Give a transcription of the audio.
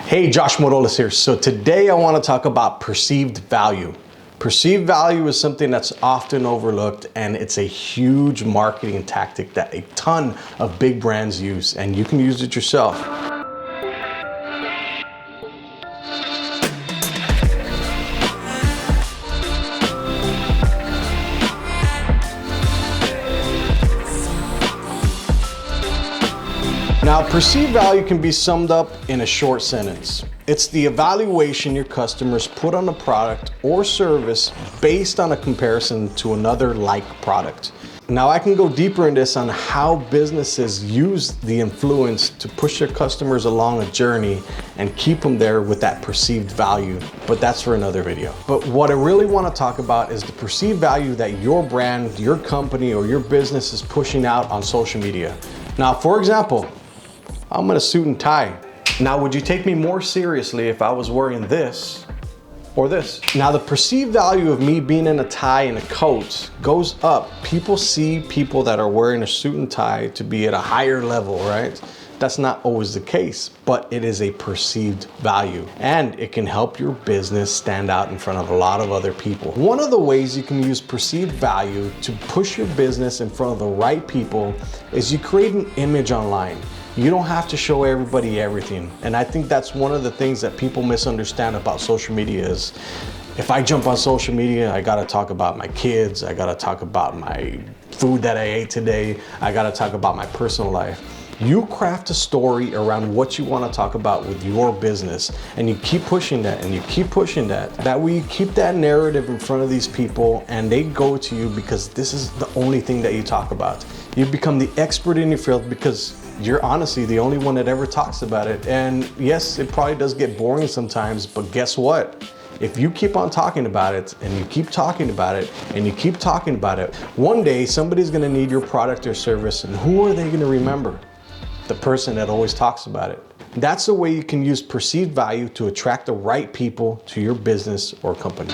Hey, Josh Morolas here. So today I want to talk about perceived value. Perceived value is something that's often overlooked, and it's a huge marketing tactic that a ton of big brands use, and you can use it yourself. Now, perceived value can be summed up in a short sentence. It's the evaluation your customers put on a product or service based on a comparison to another like product. Now, I can go deeper in this on how businesses use the influence to push their customers along a journey and keep them there with that perceived value, but that's for another video. But what I really want to talk about is the perceived value that your brand, your company, or your business is pushing out on social media. Now, for example, I'm in a suit and tie. Now, would you take me more seriously if I was wearing this or this? Now, the perceived value of me being in a tie and a coat goes up. People see people that are wearing a suit and tie to be at a higher level, right? That's not always the case, but it is a perceived value, and it can help your business stand out in front of a lot of other people. One of the ways you can use perceived value to push your business in front of the right people is you create an image online. You don't have to show everybody everything. And I think that's one of the things that people misunderstand about social media is, if I jump on social media, I gotta talk about my kids, I gotta talk about my food that I ate today, I gotta talk about my personal life. You craft a story around what you want to talk about with your business, and you keep pushing that and you keep pushing that. That way you keep that narrative in front of these people and they go to you because this is the only thing that you talk about. You become the expert in your field because you're honestly the only one that ever talks about it. And yes, it probably does get boring sometimes, but guess what? If you keep on talking about it and you keep talking about it and you keep talking about it, one day somebody's gonna need your product or service, and who are they gonna remember? The person that always talks about it. That's the way you can use perceived value to attract the right people to your business or company.